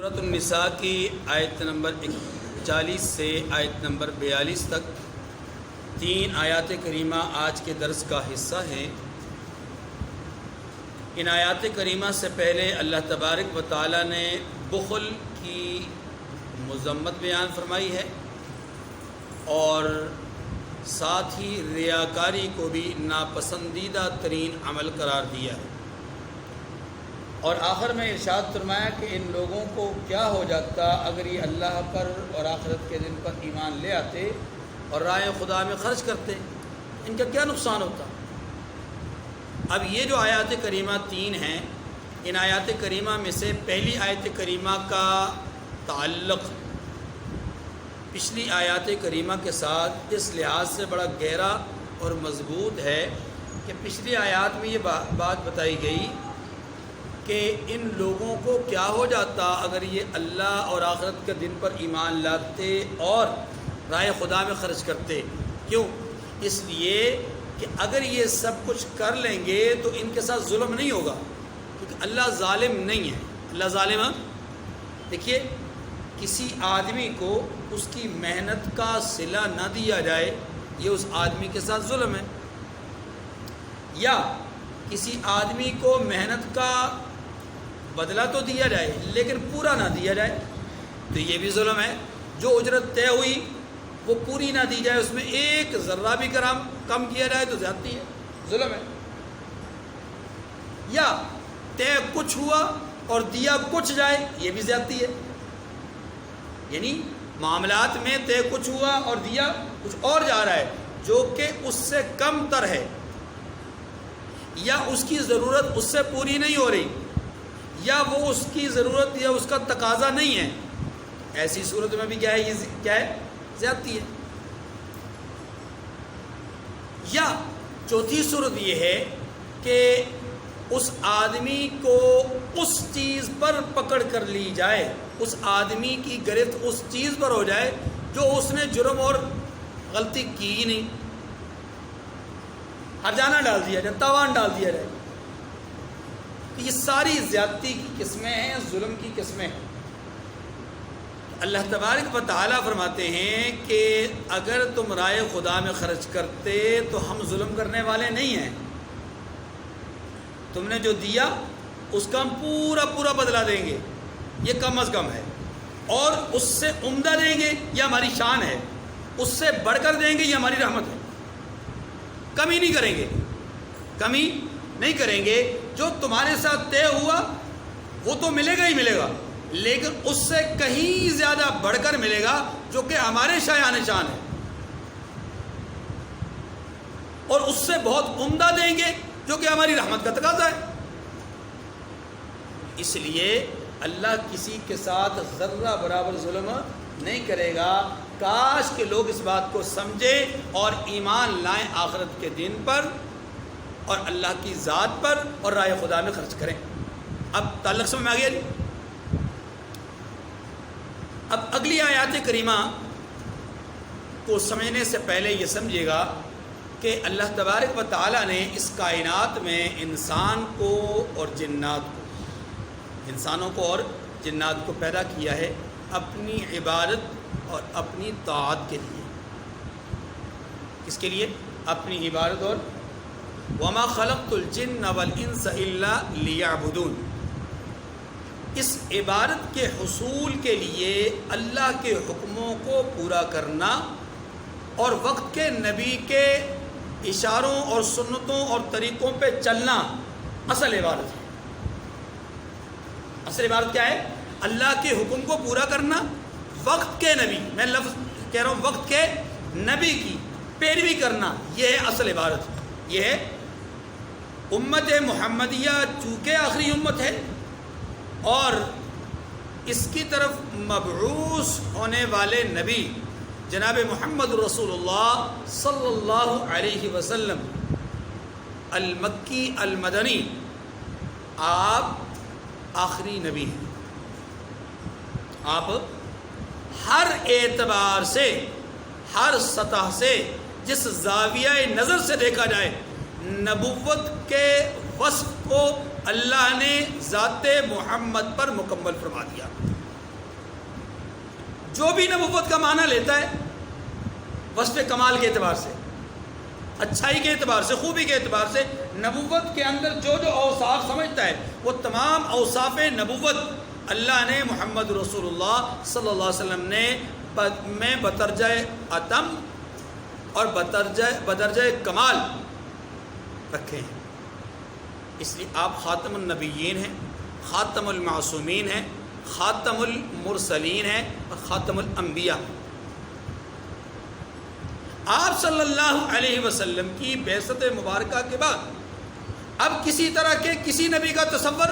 سورۃ النساء کی آیت نمبر 41 سے آیت نمبر 42 تک 3 آیات کریمہ آج کے درس کا حصہ ہیں۔ ان آیات کریمہ سے پہلے اللہ تبارک و تعالی نے بخل کی مذمت بیان فرمائی ہے اور ساتھ ہی ریاکاری کو بھی ناپسندیدہ ترین عمل قرار دیا ہے، اور آخر میں ارشاد فرمایا کہ ان لوگوں کو کیا ہو جاتا اگر یہ اللہ پر اور آخرت کے دن پر ایمان لے آتے اور راہ خدا میں خرچ کرتے، ان کا کیا نقصان ہوتا۔ اب یہ جو آیات کریمہ 3 ہیں، ان آیات کریمہ میں سے پہلی آیت کریمہ کا تعلق پچھلی آیات کریمہ کے ساتھ اس لحاظ سے بڑا گہرا اور مضبوط ہے کہ پچھلی آیات میں یہ بات بتائی گئی کہ ان لوگوں کو کیا ہو جاتا اگر یہ اللہ اور آخرت کے دن پر ایمان لاتے اور راہ خدا میں خرچ کرتے۔ کیوں؟ اس لیے کہ اگر یہ سب کچھ کر لیں گے تو ان کے ساتھ ظلم نہیں ہوگا، کیونکہ اللہ ظالم نہیں ہے۔ اللہ ظالم ہے؟ دیکھیے، کسی آدمی کو اس کی محنت کا صلہ نہ دیا جائے، یہ اس آدمی کے ساتھ ظلم ہے، یا کسی آدمی کو محنت کا بدلہ تو دیا جائے لیکن پورا نہ دیا جائے تو یہ بھی ظلم ہے۔ جو اجرت طے ہوئی وہ پوری نہ دی جائے، اس میں ایک ذرہ بھی گرام کم کیا جائے تو زیادتی ہے، ظلم ہے۔ یا طے کچھ ہوا اور دیا کچھ جائے، یہ بھی زیادتی ہے۔ یعنی معاملات میں طے کچھ ہوا اور دیا کچھ اور جا رہا ہے جو کہ اس سے کم تر ہے، یا اس کی ضرورت اس سے پوری نہیں ہو رہی، یا وہ اس کی ضرورت یا اس کا تقاضا نہیں ہے، ایسی صورت میں بھی کیا ہے؟ یہ کیا ہے؟ زیادتی ہے۔ یا چوتھی صورت یہ ہے کہ اس آدمی کو اس چیز پر پکڑ کر لی جائے، اس آدمی کی گرفت اس چیز پر ہو جائے جو اس نے جرم اور غلطی کی ہی نہیں، ہرجانہ ڈال دیا جائے، تاوان ڈال دیا جائے۔ یہ ساری زیادتی کی قسمیں ہیں، ظلم کی قسمیں ہیں۔ اللہ تبارک و تعالیٰ فرماتے ہیں کہ اگر تم رائے خدا میں خرچ کرتے تو ہم ظلم کرنے والے نہیں ہیں، تم نے جو دیا اس کا ہم پورا بدلہ دیں گے، یہ کم از کم ہے، اور اس سے عمدہ دیں گے یہ ہماری شان ہے، اس سے بڑھ کر دیں گے یہ ہماری رحمت ہے۔ کمی نہیں کریں گے، کمی نہیں کریں گے۔ جو تمہارے ساتھ طے ہوا وہ تو ملے گا ہی ملے گا، لیکن اس سے کہیں زیادہ بڑھ کر ملے گا جو کہ ہمارے شایان شان ہے، اور اس سے بہت عمدہ دیں گے جو کہ ہماری رحمت کا تقاضا ہے۔ اس لیے اللہ کسی کے ساتھ ذرہ برابر ظلم نہیں کرے گا۔ کاش کہ لوگ اس بات کو سمجھیں اور ایمان لائیں آخرت کے دن پر اور اللہ کی ذات پر اور راہ خدا میں خرچ کریں۔ اب تعلق سمجھ میں آ گیا جی؟ اب اگلی آیات کریمہ کو سمجھنے سے پہلے یہ سمجھیے گا کہ اللہ تبارک و تعالیٰ نے اس کائنات میں انسان کو اور جنات کو، انسانوں کو اور جنات کو پیدا کیا ہے اپنی عبادت اور اپنی طاعت کے لیے۔ کس کے لیے؟ اپنی عبادت اور وَمَا خَلَقْتُ الْجِنَّ وَالْإِنسَ إِلَّا لِيَعْبُدُونَ۔ اس عبادت کے حصول کے لیے اللہ کے حکموں کو پورا کرنا اور وقت کے نبی کے اشاروں اور سنتوں اور طریقوں پہ چلنا اصل عبادت ہے۔ اصل عبادت کیا ہے؟ اللہ کے حکم کو پورا کرنا، وقت کے نبی، میں لفظ کہہ رہا ہوں، وقت کے نبی کی پیروی کرنا، یہ ہے اصل عبادت۔ یہ ہے امت محمدیہ، چونکہ آخری امت ہے اور اس کی طرف مبعوث ہونے والے نبی جناب محمد رسول اللہ صلی اللہ علیہ وسلم المکی المدنی، آپ آخری نبی ہیں۔ آپ ہر اعتبار سے، ہر سطح سے، جس زاویہ نظر سے دیکھا جائے، نبوت کے وصف کو اللہ نے ذات محمد پر مکمل فرما دیا۔ جو بھی نبوت کا معنی لیتا ہے وصف کمال کے اعتبار سے، اچھائی کے اعتبار سے، خوبی کے اعتبار سے، نبوت کے اندر جو جو اوصاف سمجھتا ہے وہ تمام اوصاف نبوت اللہ نے محمد رسول اللہ صلی اللہ علیہ وسلم نے میں بدرجہ اتم اور بدرجہ کمال رکھے ہیں. اس لیے آپ خاتم النبیین ہیں، خاتم المعصومین ہیں، خاتم المرسلین ہیں اور خاتم الانبیاء. آپ صلی اللہ علیہ وسلم کی بعثت مبارکہ کے بعد اب کسی طرح کے کسی نبی کا تصور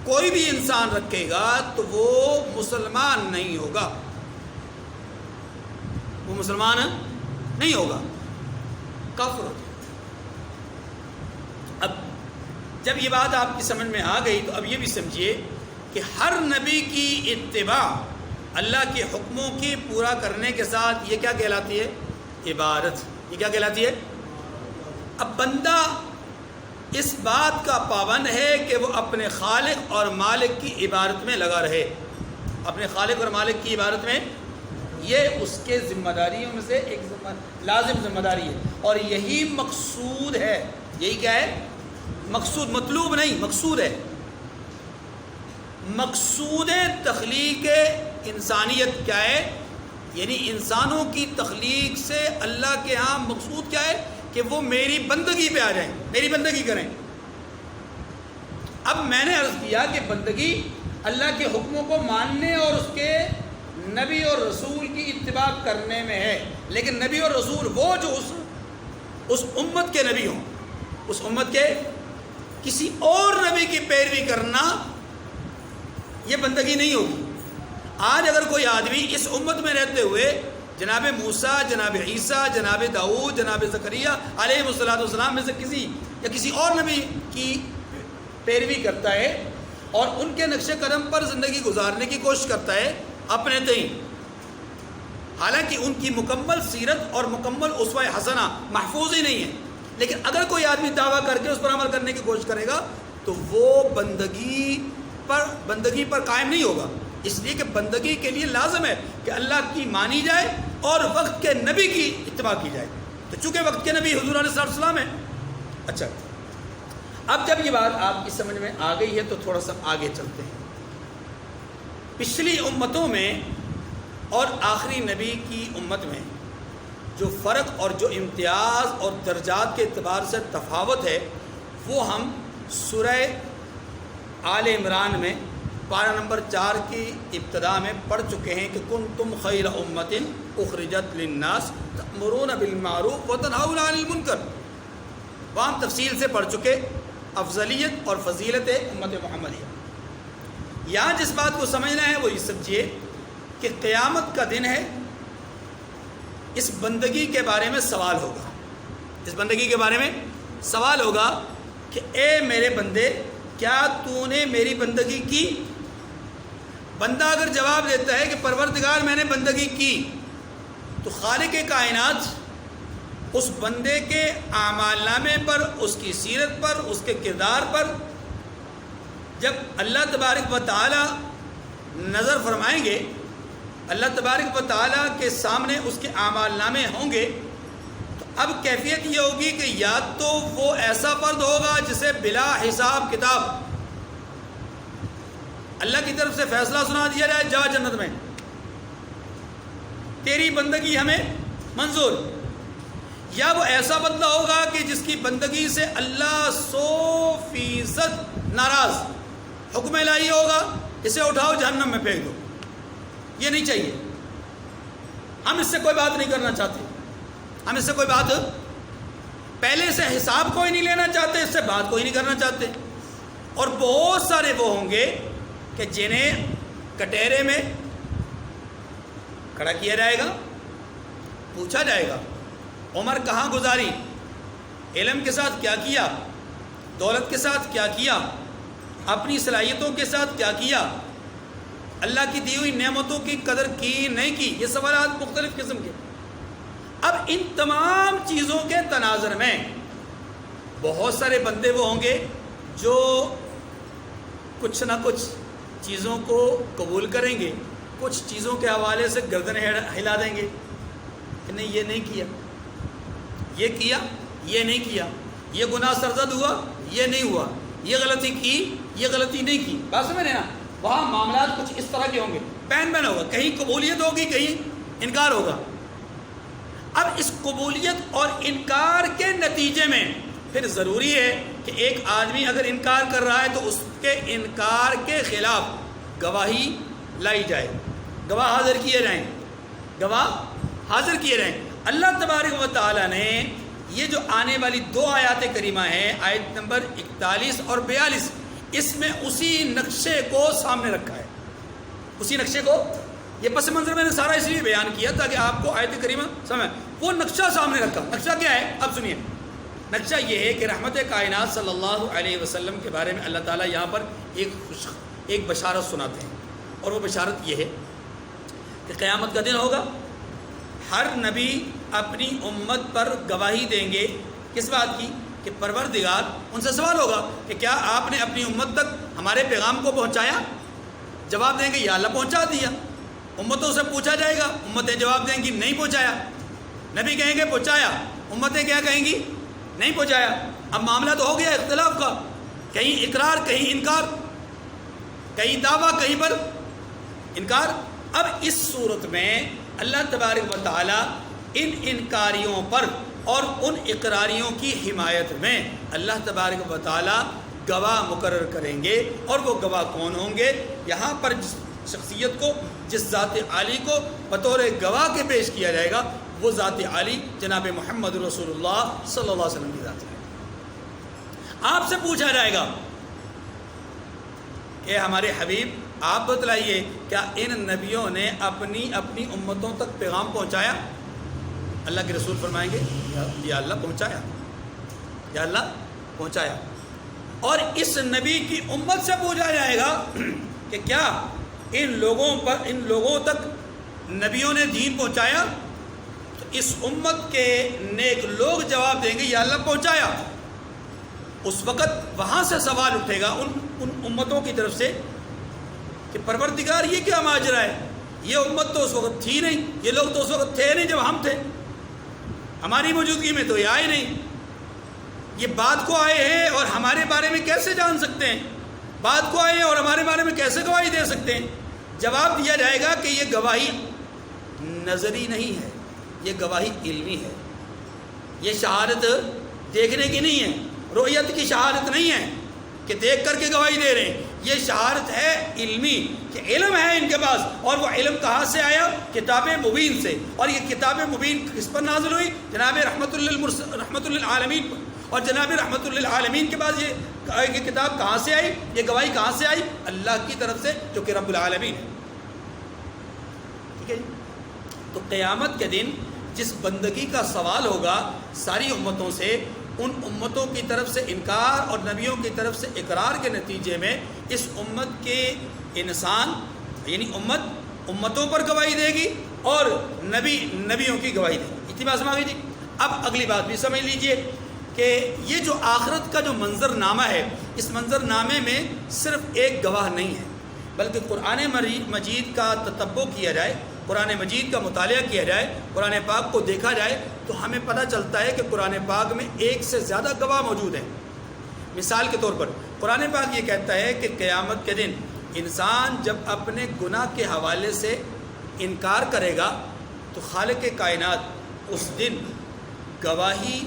کوئی بھی انسان رکھے گا تو وہ مسلمان نہیں ہوگا، وہ مسلمان نہیں ہوگا، کافر ہوگا. اب جب یہ بات آپ کی سمجھ میں آ گئی تو اب یہ بھی سمجھیے کہ ہر نبی کی اتباع اللہ کے حکموں کی پورا کرنے کے ساتھ یہ کیا کہلاتی ہے؟ عبادت. یہ کیا کہلاتی ہے؟ اب بندہ اس بات کا پابند ہے کہ وہ اپنے خالق اور مالک کی عبادت میں لگا رہے، اپنے خالق اور مالک کی عبادت میں. یہ اس کے ذمہ داریوں میں سے ایک لازم ذمہ داری ہے، اور یہی مقصود ہے. یہی کیا ہے؟ مقصود، مطلوب نہیں، مقصود ہے. مقصود تخلیق انسانیت کیا ہے؟ یعنی انسانوں کی تخلیق سے اللہ کے ہاں مقصود کیا ہے؟ کہ وہ میری بندگی پہ آ جائیں، میری بندگی کریں. اب میں نے عرض کیا کہ بندگی اللہ کے حکموں کو ماننے اور اس کے نبی اور رسول کی اتباع کرنے میں ہے. لیکن نبی اور رسول وہ جو اس امت کے نبی ہوں، اس امت کے کسی اور نبی کی پیروی کرنا یہ بندگی نہیں ہوگی. آج اگر کوئی آدمی اس امت میں رہتے ہوئے جناب موسیٰ، جناب عیسیٰ، جناب داؤد، جناب زکریا علیہ السلام میں سے کسی یا کسی اور نبی کی پیروی کرتا ہے اور ان کے نقش قدم پر زندگی گزارنے کی کوشش کرتا ہے اپنے تئیں، حالانکہ ان کی مکمل سیرت اور مکمل اسوہ حسنہ محفوظ ہی نہیں ہے، لیکن اگر کوئی آدمی دعویٰ کر کے اس پر عمل کرنے کی کوشش کرے گا تو وہ بندگی پر قائم نہیں ہوگا. اس لیے کہ بندگی کے لیے لازم ہے کہ اللہ کی مانی جائے اور وقت کے نبی کی اتباع کی جائے. تو چونکہ وقت کے نبی حضور علیہ السلام ہے. اچھا، اب جب یہ بات آپ کی سمجھ میں آ گئی ہے تو تھوڑا سا آگے چلتے ہیں. پچھلی امتوں میں اور آخری نبی کی امت میں جو فرق اور جو امتیاز اور درجات کے اعتبار سے تفاوت ہے وہ ہم سورہ آل عمران میں پارہ نمبر 4 کی ابتدا میں پڑھ چکے ہیں کہ کنتم خیر امت اخرجت للناس تأمرون بالمعروف وتنہون عن المنکر. وہاں تفصیل سے پڑھ چکے افضلیت اور فضیلت امت محمدیہ. یہاں جس بات کو سمجھنا ہے وہ یہ سمجھیے کہ قیامت کا دن ہے، اس بندگی کے بارے میں سوال ہوگا. اس بندگی کے بارے میں سوال ہوگا کہ اے میرے بندے، کیا تو نے میری بندگی کی؟ بندہ اگر جواب دیتا ہے کہ پروردگار میں نے بندگی کی، تو خالق کائنات اس بندے کے اعمال نامے پر، اس کی سیرت پر، اس کے کردار پر جب اللہ تبارک و تعالی نظر فرمائیں گے، اللہ تبارک و تعالی کے سامنے اس کے اعمال نامے ہوں گے، تو اب کیفیت یہ ہوگی کہ یا تو وہ ایسا فرد ہوگا جسے بلا حساب کتاب اللہ کی طرف سے فیصلہ سنا دیا جائے، جا جنت میں، تیری بندگی ہمیں منظور. یا وہ ایسا بندہ ہوگا کہ جس کی بندگی سے اللہ 100% ناراض، حکم الہی ہوگا اسے اٹھاؤ جہنم میں پھینک دو. یہ نہیں چاہیے، ہم اس سے کوئی بات نہیں کرنا چاہتے. ہم اس سے کوئی بات پہلے سے حساب کوئی نہیں لینا چاہتے، اس سے بات کوئی نہیں کرنا چاہتے. اور بہت سارے وہ ہوں گے کہ جنہیں کٹہرے میں کھڑا کیا جائے گا، پوچھا جائے گا عمر کہاں گزاری، علم کے ساتھ کیا کیا، دولت کے ساتھ کیا کیا، اپنی صلاحیتوں کے ساتھ کیا کیا، اللہ کی دی ہوئی نعمتوں کی قدر کی نہیں کی. یہ سوالات مختلف قسم کے. اب ان تمام چیزوں کے تناظر میں بہت سارے بندے وہ ہوں گے جو کچھ نہ کچھ چیزوں کو قبول کریں گے، کچھ چیزوں کے حوالے سے گردن ہلا دیں گے کہ نہیں یہ نہیں کیا، یہ کیا، یہ نہیں کیا، یہ گناہ سرزد ہوا، یہ نہیں ہوا، یہ غلطی کی، یہ غلطی نہیں کی. بات سمجھ رہے نا؟ وہاں معاملات کچھ اس طرح کے ہوں گے، پین پین ہوگا، کہیں قبولیت ہوگی، کہیں انکار ہوگا. اب اس قبولیت اور انکار کے نتیجے میں پھر ضروری ہے کہ ایک آدمی اگر انکار کر رہا ہے تو اس کے انکار کے خلاف گواہی لائی جائے، گواہ حاضر کیے جائیں، گواہ حاضر کیے جائیں. اللہ تبارک و تعالیٰ نے یہ جو آنے والی 2 آیات کریمہ ہیں، آیت نمبر 41 اور 42، اس میں اسی نقشے کو سامنے رکھا ہے. اسی نقشے کو، یہ پس منظر میں نے سارا اس لیے بیان کیا تاکہ آپ کو آیت کریمہ سمجھ، وہ نقشہ سامنے رکھا. نقشہ کیا ہے؟ اب سنیے. نقشہ یہ ہے کہ رحمت کائنات صلی اللہ علیہ وسلم کے بارے میں اللہ تعالیٰ یہاں پر ایک بشارت سناتے ہیں، اور وہ بشارت یہ ہے کہ قیامت کا دن ہوگا، ہر نبی اپنی امت پر گواہی دیں گے. کس بات کی؟ کہ پروردگار ان سے سوال ہوگا کہ کیا آپ نے اپنی امت تک ہمارے پیغام کو پہنچایا؟ جواب دیں گے یا اللہ پہنچا دیا. امتوں سے پوچھا جائے گا، امتیں جواب دیں گی نہیں پہنچایا. نبی کہیں گے پہنچایا، امتیں کیا کہیں گی؟ نہیں پہنچایا. اب معاملہ تو ہو گیا اختلاف کا، کہیں اقرار کہیں انکار، کہیں دعویٰ کہیں پر انکار. اب اس صورت میں اللہ تبارک و تعالیٰ ان انکاریوں پر اور ان اقراریوں کی حمایت میں اللہ تبارک و تعالیٰ گواہ مقرر کریں گے. اور وہ گواہ کون ہوں گے؟ یہاں پر جس شخصیت کو، جس ذات عالی کو بطور گواہ کے پیش کیا جائے گا، وہ ذات عالی جناب محمد رسول اللہ صلی اللہ علیہ وسلم کی ذات ہے. آپ سے پوچھا جائے گا کہ ہمارے حبیب آپ بتلائیے کیا ان نبیوں نے اپنی امتوں تک پیغام پہنچایا؟ اللہ کے رسول فرمائیں گے یا اللہ پہنچایا، یا اللہ پہنچایا. اور اس نبی کی امت سے پوچھا جائے گا کہ کیا ان لوگوں تک نبیوں نے دین پہنچایا؟ تو اس امت کے نیک لوگ جواب دیں گے یا اللہ پہنچایا. اس وقت وہاں سے سوال اٹھے گا ان امتوں کی طرف سے کہ پروردگار یہ کیا ماجرا ہے؟ یہ امت تو اس وقت تھی نہیں، یہ لوگ تو اس وقت تھے نہیں جب ہم تھے، ہماری موجودگی میں تو یہ آئے نہیں، یہ بعد کو آئے ہیں اور ہمارے بارے میں کیسے جان سکتے ہیں؟ بعد کو آئے ہیں اور ہمارے بارے میں کیسے گواہی دے سکتے ہیں؟ جواب دیا جائے گا کہ یہ گواہی نظری نہیں ہے، یہ گواہی علمی ہے. یہ شہادت دیکھنے کی نہیں ہے، رؤیت کی شہادت نہیں ہے کہ دیکھ کر کے گواہی دے رہے ہیں. یہ شہادت ہے علمی، کہ علم ہے ان کے پاس. اور وہ علم کہاں سے آیا؟ کتاب مبین سے. اور یہ کتاب مبین کس پر نازل ہوئی؟ جناب رحمت للعالمین پر. اور جناب رحمت للعالمین کے بعد یہ کتاب کہاں سے آئی؟ یہ گواہی کہاں سے آئی؟ اللہ کی طرف سے جو کہ رب العالمین ہے. ٹھیک ہے جی. تو قیامت کے دن جس بندگی کا سوال ہوگا ساری امتوں سے، ان امتوں کی طرف سے انکار اور نبیوں کی طرف سے اقرار کے نتیجے میں اس امت کے انسان یعنی امتوں پر گواہی دے گی اور نبیوں کی گواہی دے گی. اتنی بات سمجھ گئی جی. اب اگلی بات بھی سمجھ لیجئے کہ یہ جو آخرت کا جو منظر نامہ ہے، اس منظر نامے میں صرف ایک گواہ نہیں ہے، بلکہ قرآن مجید کا تتبع کیا جائے، قرآن مجید کا مطالعہ کیا جائے، قرآن پاک کو دیکھا جائے تو ہمیں پتہ چلتا ہے کہ قرآن پاک میں ایک سے زیادہ گواہ موجود ہیں. مثال کے طور پر قرآن پاک یہ کہتا ہے کہ قیامت کے دن انسان جب اپنے گناہ کے حوالے سے انکار کرے گا تو خالق کائنات اس دن گواہی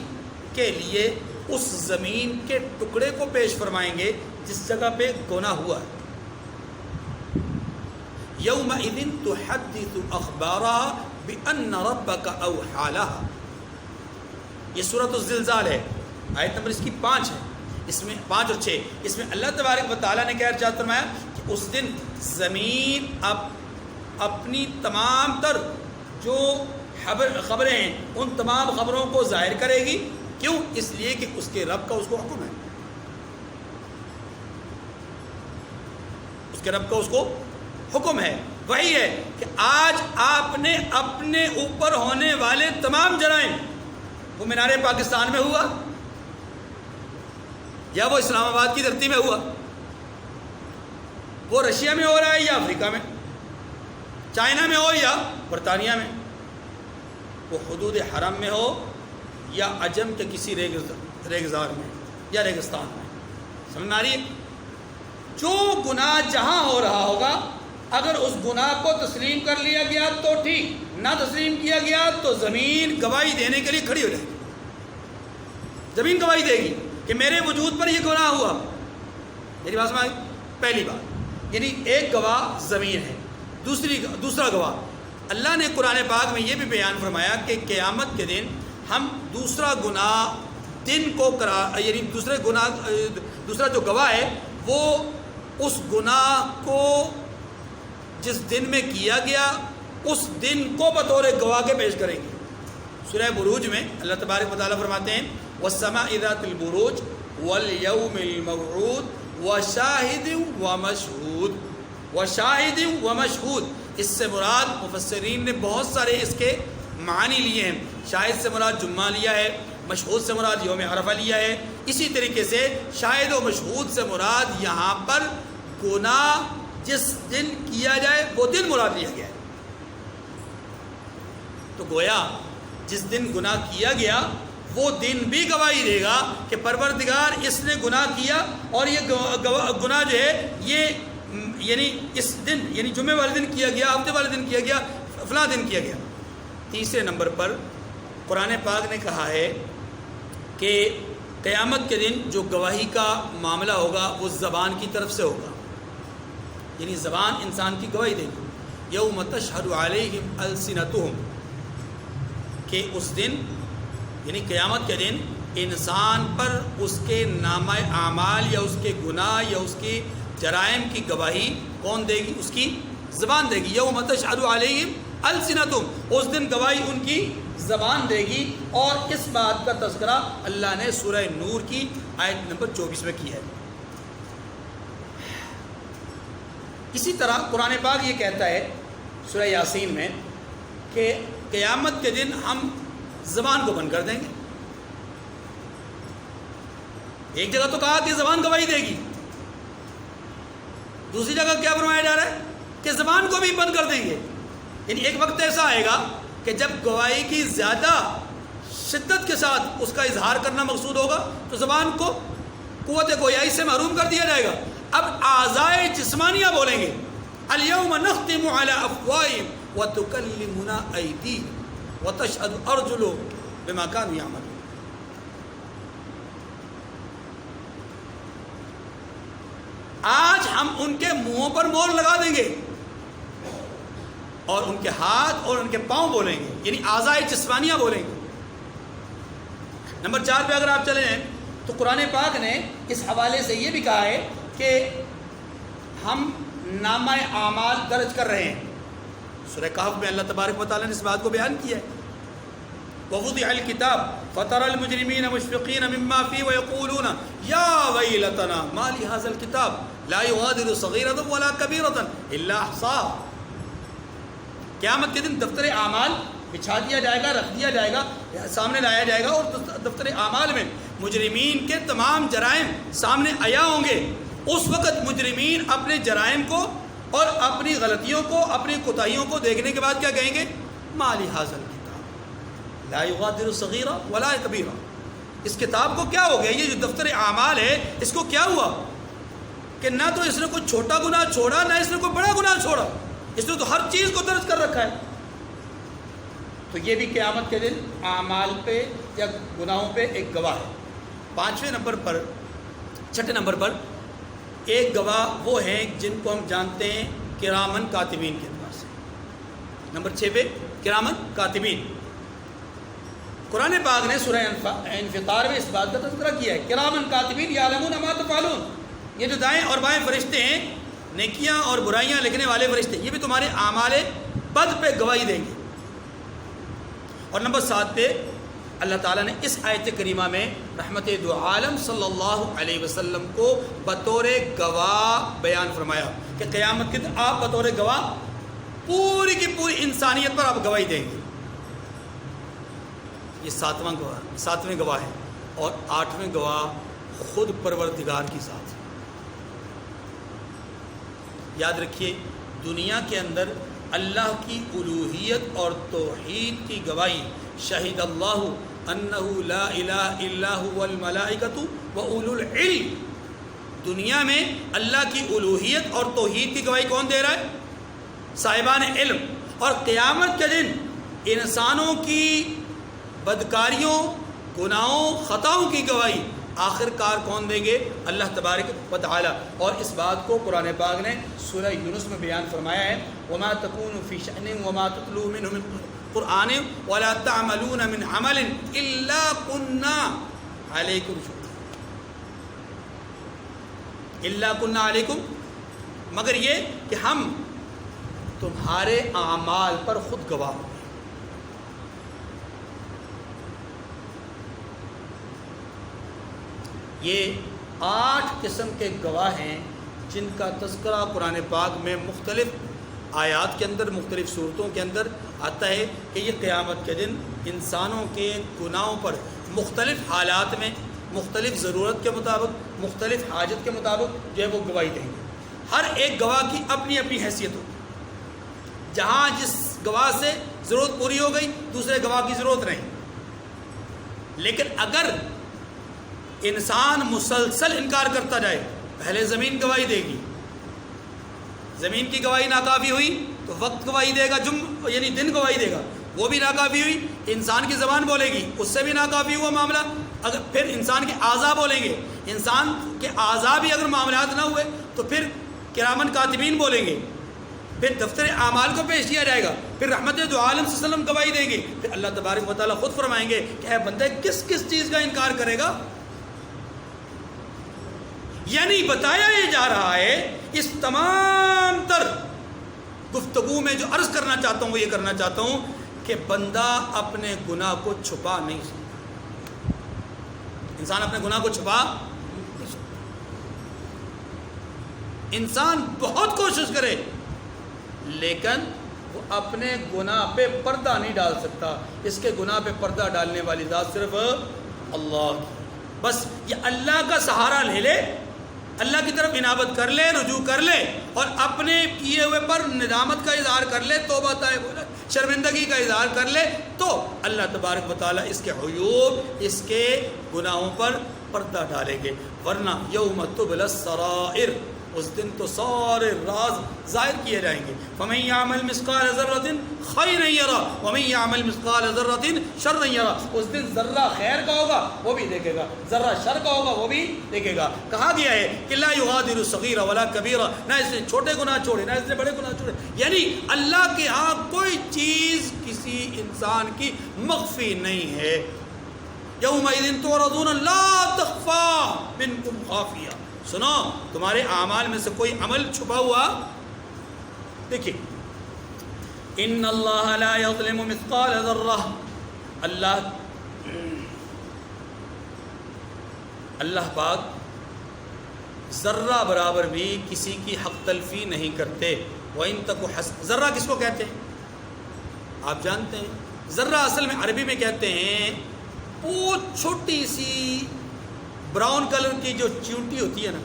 کے لیے اس زمین کے ٹکڑے کو پیش فرمائیں گے جس جگہ پہ گناہ ہوا ہے. یومئذ تحدث اخبارها بان ربک اوحی لها. یہ سورۃ الزلزال ہے، آیت نمبر اس کی 5 ہے، اس میں 5 اور 6. اس میں اللہ تبارک و تعالیٰ نے کیا ارشاد فرمایا کہ اس دن زمین اپنی تمام تر جو خبریں ہیں ان تمام خبروں کو ظاہر کرے گی. کیوں؟ اس لیے کہ اس کے رب کا اس کو حکم ہے، اس کے رب کا اس کو حکم ہے. وہی ہے کہ آج آپ نے اپنے اوپر ہونے والے تمام جرائم، وہ مینار پاکستان میں ہوا یا وہ اسلام آباد کی دھرتی میں ہوا، وہ رشیا میں ہو رہا ہے یا افریقہ میں، چائنا میں ہو یا برطانیہ میں، وہ حدود حرم میں ہو یا عجم کے کسی ریگزار میں یا ریگستان میں، سمجھ میں آ رہی ہے؟ جو گناہ جہاں ہو رہا ہوگا اگر اس گناہ کو تسلیم کر لیا گیا تو ٹھیک، نہ تسلیم کیا گیا تو زمین گواہی دینے کے لیے کھڑی ہو جائے گی، زمین گواہی دے گی کہ میرے وجود پر یہ گناہ ہوا۔ میری بات سمجھ؟ پہلی بات یعنی ایک گواہ زمین ہے، دوسرا گواہ اللہ نے قرآن پاک میں یہ بھی بیان فرمایا کہ قیامت کے دن ہم دوسرا گناہ دن کو یعنی دوسرا جو گواہ ہے وہ اس گناہ کو جس دن میں کیا گیا اس دن کو بطور گواہ کے پیش کریں گے۔ سورہ بروج میں اللہ تبارک و تعالیٰ فرماتے ہیں وَالسَّمَاءِ ذَاتِ الْبُرُوجِ وَالْيَوْمِ الْمَوْعُودِ وَشَاهِدٍ وَمَشْهُودٍ، وَشَاهِدٍ وَمَشْهُودٍ، اس سے مراد مفسرین نے بہت سارے اس کے معنی لیے ہیں۔ شاہد سے مراد جمعہ لیا ہے، مشہود سے مراد یوم عرفہ لیا ہے، اسی طریقے سے شاہد و مشہود سے مراد یہاں پر گناہ جس دن کیا جائے وہ دن مراد لیا گیا ہے۔ تو گویا جس دن گناہ کیا گیا وہ دن بھی گواہی دے گا کہ پروردگار اس نے گناہ کیا اور یہ گناہ جو ہے یہ یعنی اس دن یعنی جمعے والے دن کیا گیا، ہفتے والے دن کیا گیا، فلاں دن کیا گیا۔ تیسرے نمبر پر قرآن پاک نے کہا ہے کہ قیامت کے دن جو گواہی کا معاملہ ہوگا وہ زبان کی طرف سے ہوگا، یعنی زبان انسان کی گواہی دے گی۔ یوم تشہد علیہم السنتہم، کہ اس دن یعنی قیامت کے دن انسان پر اس کے نامہ اعمال یا اس کے گناہ یا اس کے جرائم کی گواہی کون دے گی؟ اس کی زبان دے گی۔ یوم تشہد علیہم السنتہم، اس دن گواہی ان کی زبان دے گی، اور اس بات کا تذکرہ اللہ نے سورہ نور کی آیت نمبر 24 میں کیا ہے۔ اسی طرح قرآن پاک یہ کہتا ہے سورہ یاسین میں کہ قیامت کے دن ہم زبان کو بند کر دیں گے۔ ایک جگہ تو کہا کہ زبان گواہی دے گی، دوسری جگہ کیا فرمایا جا رہا ہے کہ زبان کو بھی بند کر دیں گے۔ یعنی ایک وقت ایسا آئے گا کہ جب گواہی کی زیادہ شدت کے ساتھ اس کا اظہار کرنا مقصود ہوگا تو زبان کو قوت گویائی سے محروم کر دیا جائے گا۔ اب اعضائے جسمانیہ بولیں گے، الیوم نختم علی افواہہم وتکلمنا ایدیہم وتشہد ارجلہم بما کانوا یعملون۔ آج ہم ان کے منہوں پر مہر لگا دیں گے اور ان کے ہاتھ اور ان کے پاؤں بولیں گے، یعنی اعضائے جسمانیہ بولیں گے۔ نمبر 4 پہ اگر آپ چلیں تو قرآن پاک نے اس حوالے سے یہ بھی کہا ہے کہ ہم نامہ اعمال درج کر رہے ہیں۔ سورہ کہف میں اللہ تبارک و تعالیٰ نے اس بات کو بیان کیا ہے، وَوُضِعَ الْكِتَابُ فَتَرَى الْمُجْرِمِينَ مُشْفِقِينَ مِمَّا فِيهِ وَيَقُولُونَ يَا وَيْلَتَنَا مَا لِهَذَا الْكِتَابِ لَا يُغَادِرُ صَغِيرَةً وَلَا كَبِيرَةً إِلَّا أَحْصَاهَا۔ قیامت کے دن دفتر اعمال بچھا دیا جائے گا، رکھ دیا جائے گا، سامنے لایا جائے گا، اور دفتر اعمال میں مجرمین کے تمام جرائم سامنے آیا ہوں گے۔ اس وقت مجرمین اپنے جرائم کو اور اپنی غلطیوں کو، اپنی کوتاہیوں کو دیکھنے کے بعد کیا کہیں گے؟ ما لِهَذَا الْكِتَابِ لَا يُغَادِرُ صَغِيرَةً وَلَا كَبِيرَةً۔ اس کتاب کو کیا ہو گیا؟ یہ جو دفتر اعمال ہے اس کو کیا ہوا کہ نہ تو اس نے کوئی چھوٹا گناہ چھوڑا، نہ اس نے کوئی بڑا گناہ چھوڑا، اس نے تو ہر چیز کو درج کر رکھا ہے۔ تو یہ بھی قیامت کے دن اعمال پہ یا گناہوں پہ ایک گواہ ہے۔ 5ویں نمبر پر، 6 نمبر پر ایک گواہ وہ ہیں جن کو ہم جانتے ہیں کرامن کاتبین کے اعتبار سے۔ نمبر 6 پہ کرامن کاتبین، قرآن پاک نے سورہ انفطار میں اس بات کا تذکرہ کیا ہے، کرامن کاتبین یعلمون ما تفعلون۔ یہ جو دائیں اور بائیں فرشتے ہیں، نیکیاں اور برائیاں لکھنے والے فرشتے، یہ بھی تمہارے اعمال بد پہ گواہی دیں گے۔ اور نمبر 7 پہ اللہ تعالیٰ نے اس آیت کریمہ میں رحمت دو عالم صلی اللہ علیہ وسلم کو بطور گواہ بیان فرمایا کہ قیامت کے دن آپ بطور گواہ پوری کی پوری انسانیت پر آپ گواہی دیں گے۔ یہ 7ویں گواہ ہے، اور 8ویں گواہ خود پروردگار کی ذات ہے۔ یاد رکھیے دنیا کے اندر اللہ کی الوہیت اور توحید کی گواہی شہید اللہ انہ لا الہ الا هو والملائکۃ واولو العلم، دنیا میں اللہ کی الوہیت اور توحید کی گواہی کون دے رہا ہے؟ صاحبان علم۔ اور قیامت کے دن انسانوں کی بدکاریوں، گناہوں، خطاؤں کی گواہی آخر کار کون دیں گے؟ اللہ تبارک و تعالی۔ اور اس بات کو قرآن پاک نے سورہ یونس میں بیان فرمایا ہے، وما تکون فی شأن وما تتلو منہ من قرآن ولا تعملون من عمل الا كنا علیکم الا كنا علیکم، مگر یہ کہ ہم تمہارے اعمال پر خود گواہ ہوں۔ یہ 8 قسم کے گواہ ہیں جن کا تذکرہ قرآن پاک میں مختلف آیات کے اندر، مختلف صورتوں کے اندر آتا ہے کہ یہ قیامت کے دن انسانوں کے گناہوں پر مختلف حالات میں، مختلف ضرورت کے مطابق، مختلف حاجت کے مطابق جو ہے وہ گواہی دیں گے۔ ہر ایک گواہ کی اپنی اپنی حیثیت ہوتی ہے، جہاں جس گواہ سے ضرورت پوری ہو گئی دوسرے گواہ کی ضرورت نہیں۔ لیکن اگر انسان مسلسل انکار کرتا جائے، پہلے زمین گواہی دے گی، زمین کی گواہی ناکافی ہوئی تو وقت گواہی دے گا، یعنی دن گواہی دے گا، وہ بھی ناکافی ہوئی، انسان کی زبان بولے گی، اس سے بھی ناکافی ہوا معاملہ، اگر پھر انسان کے اعضاء بولیں گے، انسان کے اعضاء بھی اگر معاملات نہ ہوئے تو پھر کرامن کاتبین بولیں گے، پھر دفتر اعمال کو پیش کیا جائے گا، پھر رحمت دو عالم صلی اللہ علیہ وسلم گواہی دیں گے، پھر اللہ تبارک و تعالیٰ خود فرمائیں گے کہ اے بندے کس کس چیز کا انکار کرے گا؟ یعنی بتایا یہ جا رہا ہے اس تمام تر گفتگو میں جو عرض کرنا چاہتا ہوں وہ یہ کرنا چاہتا ہوں کہ بندہ اپنے گناہ کو چھپا نہیں سکتا، انسان اپنے گناہ کو چھپا نہیں سکتا، انسان بہت کوشش کرے لیکن وہ اپنے گناہ پہ پردہ نہیں ڈال سکتا، اس کے گناہ پہ پردہ ڈالنے والی ذات صرف اللہ کی، بس یہ اللہ کا سہارا لے لے، اللہ کی طرف انابت کر لے، رجوع کر لے اور اپنے کیے ہوئے پر ندامت کا اظہار کر لے، توبہ طائب شرمندگی کا اظہار کر لے، تو اللہ تبارک و تعالیٰ اس کے عیوب، اس کے گناہوں پر پردہ ڈالیں گے، ورنہ یوم تبلی السرائر، اس دن تو سارے راز ظاہر کیے جائیں گے۔ فَمَن يَعْمَلْ مِثْقَالَ ذَرَّةٍ خَيْرًا يَرَهُ وَمَن يَعْمَلْ مِثْقَالَ ذَرَّةٍ شَرًّا يَرَهُ، اس دن ذرہ خیر کا ہوگا وہ بھی دیکھے گا، ذرہ شر کا ہوگا وہ بھی دیکھے گا۔ کہا گیا ہے کہ لا يغادر صغیرہ ولا کبیرہ، نہ اس نے چھوٹے گناہ چھوڑے نہ اس نے بڑے گناہ چھوڑے، یعنی اللہ کے ہاں کوئی چیز کسی انسان کی مخفی نہیں ہے۔ یومئذ تعرضون لا تخفی منکم خافیہ، سنو تمہارے اعمال میں سے کوئی عمل چھپا ہوا، دیکھیے ان اللہ لا یظلم مثقال ذرہ، اللہ پاک ذرہ برابر بھی کسی کی حق تلفی نہیں کرتے۔ وَإِن تَكُ ذرہ کس کو کہتے ہیں آپ جانتے ہیں؟ ذرہ اصل میں عربی میں کہتے ہیں وہ چھوٹی سی براؤن کلر کی جو چیونٹی ہوتی ہے نا،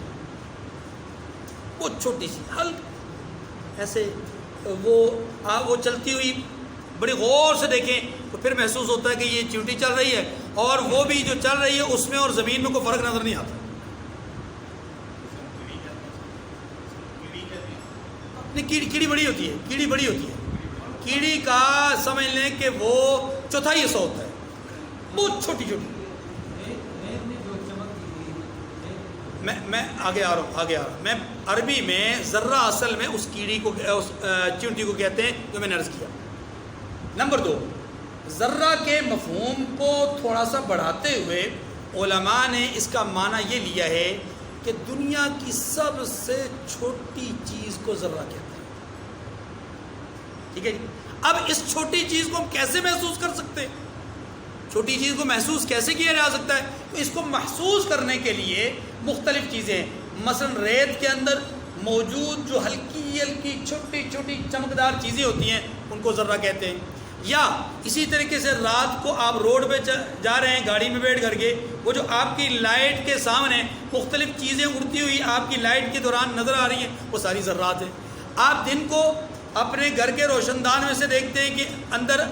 وہ چھوٹی سی ایسے وہ چلتی ہوئی، بڑی غور سے دیکھیں تو پھر محسوس ہوتا ہے کہ یہ چیونٹی چل رہی ہے، اور وہ بھی جو چل رہی ہے اس میں اور زمین میں کوئی فرق نظر نہیں آتا۔ نہیں، کیڑی بڑی ہوتی ہے، کیڑی بڑی ہوتی ہے، کیڑی کا سمجھ لیں کہ وہ چوتھائی حصہ ہوتا ہے، بہت چھوٹی چھوٹی۔ میں آگے آ رہا ہوں، میں عربی میں ذرہ اصل میں اس کیڑی کو، اس چیونٹی کو کہتے ہیں جو میں نے عرض کیا۔ نمبر 2، ذرہ کے مفہوم کو تھوڑا سا بڑھاتے ہوئے علماء نے اس کا معنی یہ لیا ہے کہ دنیا کی سب سے چھوٹی چیز کو ذرہ کہتے ہیں، ٹھیک ہے جی؟ اب اس چھوٹی چیز کو ہم کیسے محسوس کر سکتے ہیں؟ چھوٹی چیز کو محسوس کیسے کیا جا سکتا ہے؟ تو اس کو محسوس کرنے کے لیے مختلف چیزیں ہیں، مثلا ریت کے اندر موجود جو ہلکی ہلکی چھوٹی چھوٹی چمکدار چیزیں ہوتی ہیں ان کو ذرہ کہتے ہیں، یا اسی طریقے سے رات کو آپ روڈ پہ جا رہے ہیں گاڑی میں بیٹھ کر کے، وہ جو آپ کی لائٹ کے سامنے مختلف چیزیں اڑتی ہوئی آپ کی لائٹ کے دوران نظر آ رہی ہیں، وہ ساری ذرات ہیں۔ آپ دن کو اپنے گھر کے روشن دان میں سے دیکھتے ہیں کہ اندر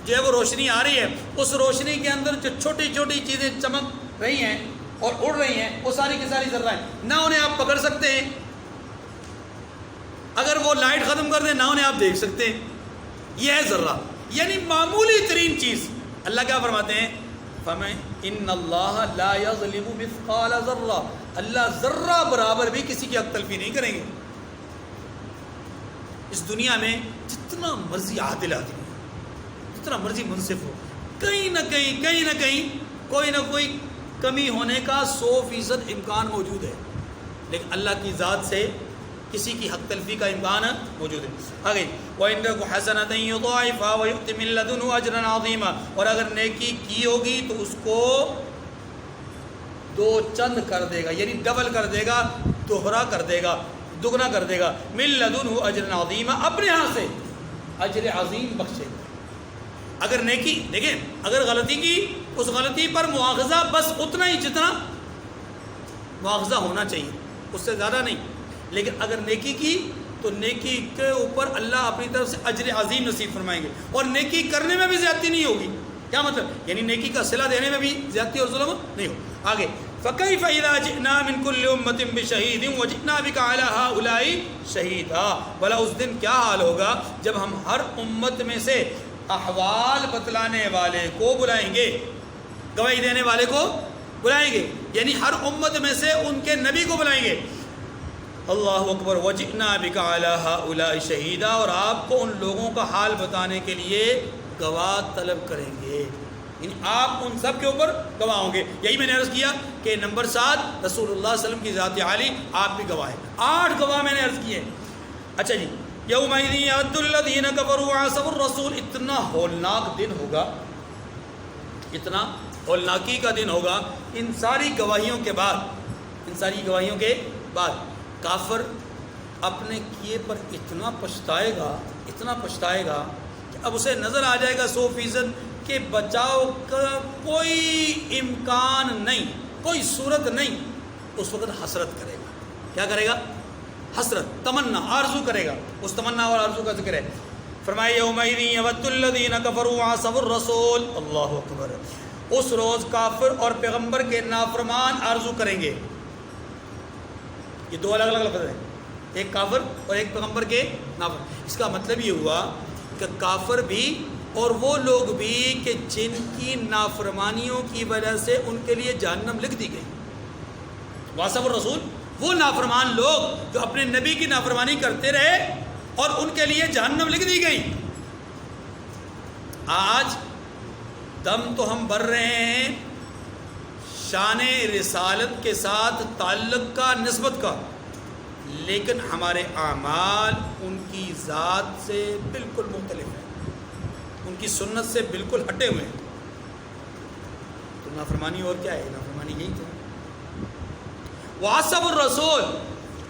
جو ہے وہ روشنی آ رہی ہے، اس روشنی کے اندر جو چھوٹی چھوٹی چیزیں چمک رہی ہیں اور اڑ رہی ہیں، وہ ساری کی ساری ذرات ہیں، نہ انہیں آپ پکڑ سکتے ہیں، اگر وہ لائٹ ختم کر دیں نہ انہیں آپ دیکھ سکتے ہیں۔ یہ ہے ذرہ، یعنی معمولی ترین چیز۔ اللہ کیا فرماتے ہیں؟ ان اللہ لا یظلم مثقال ذرہ، اللہ ذرہ برابر بھی کسی کی حق تلفی نہیں کریں گے۔ اس دنیا میں جتنا مرضی عادل آدمی ہو، جتنا مرضی منصف ہو، کہیں نہ کہیں کوئی نہ کوئی کمی ہونے کا 100% امکان موجود ہے، لیکن اللہ کی ذات سے کسی کی حق تلفی کا امکان موجود ہے۔ آگے وَإِنَّ حَسَنَةً يُضَاعِفْهَا وَيُؤْتِ مِن لَّدُنْهُ أَجْرًا عَظِيمًا، اور اگر نیکی کی ہوگی تو اس کو دو چند کر دے گا، یعنی ڈبل کر دے گا، دوہرا کر دے گا، دگنا کر دے گا۔ مِن لَّدُنْهُ أَجْرًا عَظِيمًا، اپنے ہاں سے اجر عظیم بخشے گا۔ اگر نیکی دیکھیں، اگر غلطی کی، اس غلطی پر مواخذہ بس اتنا ہی جتنا مواخذہ ہونا چاہیے، اس سے زیادہ نہیں، لیکن اگر نیکی کی تو نیکی کے اوپر اللہ اپنی طرف سے اجر عظیم نصیب فرمائیں گے، اور نیکی کرنے میں بھی زیادتی نہیں ہوگی۔ کیا مطلب؟ یعنی نیکی کا صلہ دینے میں بھی زیادتی اور ظلم نہیں ہو۔ آگے فَكَيْفَ إِذَا جِئْنَا مِن كُلِّ أُمَّةٍ بِشَهِيدٍ وَجِئْنَا بِكَ عَلَى هَؤُلَاءِ شَهِيدًا، بھلا اس دن کیا حال ہوگا جب ہم ہر امت میں سے احوال بتلانے والے کو بلائیں گے، گواہی دینے والے کو بلائیں گے، یعنی ہر امت میں سے ان کے نبی کو بلائیں گے۔ اللہ اکبر۔ وَجِئْنَا بِكَ عَلَى هَؤُلَاءِ شَهِيدًا، اور آپ کو ان لوگوں کا حال بتانے کے لیے گواہ طلب کریں گے، یعنی آپ ان سب کے اوپر گواہ ہوں گے۔ یہی میں نے عرض کیا کہ نمبر 7 رسول اللہ صلی اللہ علیہ وسلم کی ذات عالی، آپ بھی گواہ ہیں۔ 8 گواہ میں نے عرض کیے۔ اچھا جی، یومئذ یود الذین کفروا وعصوا الرسول، اتنا ہولناک دن ہوگا، اتنا ہولناکی کا دن ہوگا۔ ان ساری گواہیوں کے بعد کافر اپنے کیے پر اتنا پچھتائے گا کہ اب اسے نظر آ جائے گا 100% کہ بچاؤ کا کوئی امکان نہیں، کوئی صورت نہیں۔ اس وقت حسرت کرے گا۔ کیا کرے گا؟ حسرت، تمنا، آرزو کرے گا۔ اس تمنا اور آرزو کا ذکر ہے۔ فرمایا یومئذ یود الذین کفروا وعصوا الرسول، اللہ اکبر، اس روز کافر اور پیغمبر کے نافرمان آرزو کریں گے۔ یہ 2 الگ الگ لفظ ہیں، ایک کافر اور ایک پیغمبر کے نافرمان۔ اس کا مطلب یہ ہوا کہ کافر بھی اور وہ لوگ بھی کہ جن کی نافرمانیوں کی وجہ سے ان کے لیے جہنم لکھ دی گئی۔ وعصوا الرسول، وہ نافرمان لوگ جو اپنے نبی کی نافرمانی کرتے رہے اور ان کے لیے جہنم لکھ دی گئی۔ آج دم تو ہم بھر رہے ہیں شان رسالت کے ساتھ تعلق کا، نسبت کا، لیکن ہمارے اعمال ان کی ذات سے بالکل مختلف ہیں، ان کی سنت سے بالکل ہٹے ہوئے ہیں۔ تو نافرمانی اور کیا ہے؟ نافرمانی یہی تو۔ وعصوا الرسول،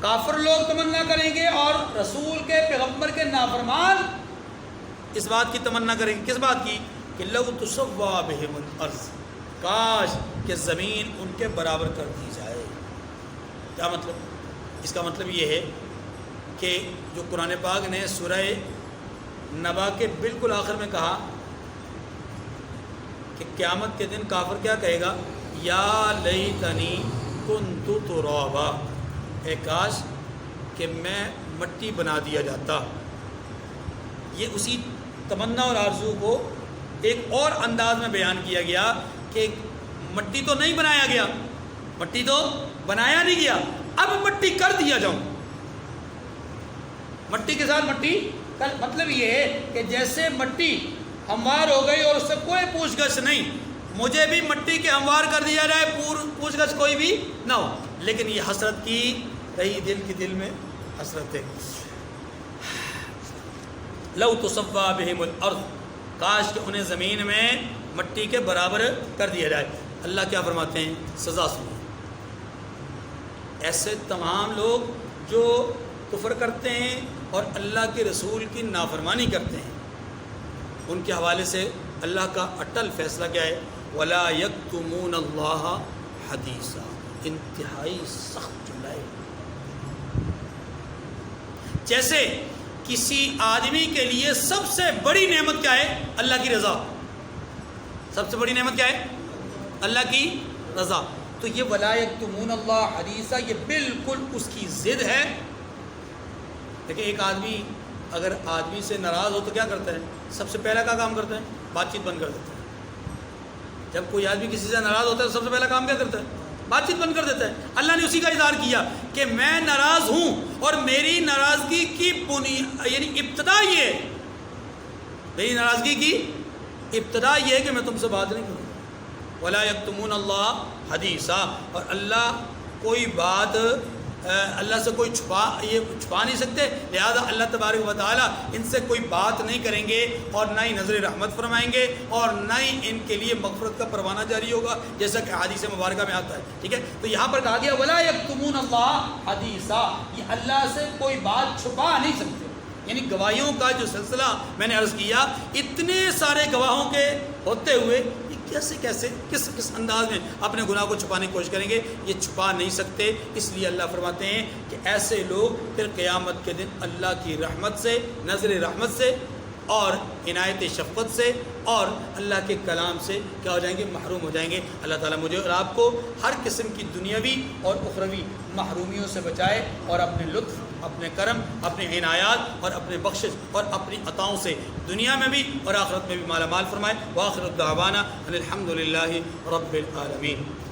کافر لوگ تمنا کریں گے اور رسول کے، پیغمبر کے نافرمان اس بات کی تمنا کریں گے۔ کس بات کی؟ کہ لو تسوا بہم الارض، کاش کہ زمین ان کے برابر کر دی جائے۔ کیا مطلب؟ اس کا مطلب یہ ہے کہ جو قرآن پاک نے سورہ نبا کے بالکل آخر میں کہا کہ قیامت کے دن کافر کیا کہے گا؟ یا لیتنی کنت ترابا، اے کاش کہ میں مٹی بنا دیا جاتا۔ یہ اسی تمنا اور آرزو کو ایک اور انداز میں بیان کیا گیا کہ مٹی تو نہیں بنایا گیا، مٹی تو بنایا نہیں گیا، اب مٹی کر دیا جاؤں۔ مٹی کے ساتھ مٹی کا مطلب یہ ہے کہ جیسے مٹی ہموار ہو گئی اور اس سے کوئی پوچھ گچھ نہیں، مجھے بھی مٹی کے ہموار کر دیا جائے، پوچھ گچھ کوئی بھی نہ ہو۔ لیکن یہ حسرت کی رہی، دل میں حسرت ہے۔ لو تسوا بہم الارض، کاش کہ انہیں زمین میں مٹی کے برابر کر دیا جائے۔ اللہ کیا فرماتے ہیں؟ سزا سنیں۔ ایسے تمام لوگ جو کفر کرتے ہیں اور اللہ کے رسول کی نافرمانی کرتے ہیں، ان کے حوالے سے اللہ کا اٹل فیصلہ کیا ہے؟ وَلَا يَكْتُمُونَ اللَّهَ حَدِيثًا، انتہائی سخت جملہ ہے۔ جیسے کسی آدمی کے لیے سب سے بڑی نعمت کیا ہے؟ اللہ کی رضا۔ سب سے بڑی نعمت کیا ہے؟ اللہ کی رضا۔ تو یہ وَلَا يَكْتُمُونَ اللَّهَ حَدِيثًا یہ بالکل اس کی ضد ہے۔ دیکھیں ایک آدمی اگر آدمی سے ناراض ہو تو کیا کرتا ہے؟ سب سے پہلا کیا کام کرتا ہے؟ بات چیت بند کر دیتا ہے۔ جب کوئی آدمی کسی سے ناراض ہوتا ہے تو سب سے پہلا کام کیا کرتا ہے؟ بات چیت بند کر دیتا ہے۔ اللہ نے اسی کا اظہار کیا کہ میں ناراض ہوں اور میری ناراضگی کی یعنی ابتدا یہ ہے، میری ناراضگی کی ابتدا یہ ہے کہ میں تم سے بات نہیں کروں گا۔ وَلَا يَكْتُمُونَ اللَّهَ حَدِيثًا، اور اللہ کوئی بات اللہ سے کوئی چھپا نہیں سکتے، لہذا اللہ تبارک و تعالیٰ ان سے کوئی بات نہیں کریں گے اور نہ ہی نظر رحمت فرمائیں گے اور نہ ہی ان کے لیے مغفرت کا پروانہ جاری ہوگا، جیسا کہ حدیث مبارکہ میں آتا ہے۔ ٹھیک ہے، تو یہاں پر کہا گیا وَلَا يَكْتُمُونَ اللَّهَ حَدِيثًا، یہ اللہ سے کوئی بات چھپا نہیں سکتے۔ یعنی گواہیوں کا جو سلسلہ میں نے عرض کیا، اتنے سارے گواہوں کے ہوتے ہوئے کیسے کس انداز میں اپنے گناہ کو چھپانے کی کوشش کریں گے؟ یہ چھپا نہیں سکتے۔ اس لیے اللہ فرماتے ہیں کہ ایسے لوگ پھر قیامت کے دن اللہ کی رحمت سے، نظر رحمت سے اور عنایت شفقت سے اور اللہ کے کلام سے کیا ہو جائیں گے؟ محروم ہو جائیں گے۔ اللہ تعالیٰ مجھے اور آپ کو ہر قسم کی دنیاوی اور اخروی محرومیوں سے بچائے اور اپنے لطف، اپنے کرم، اپنے عنایات اور اپنے بخشش اور اپنی عطاؤں سے دنیا میں بھی اور آخرت میں بھی مالا مال فرمائے۔ وآخر الدعوانا ان الحمد للہ رب العالمین۔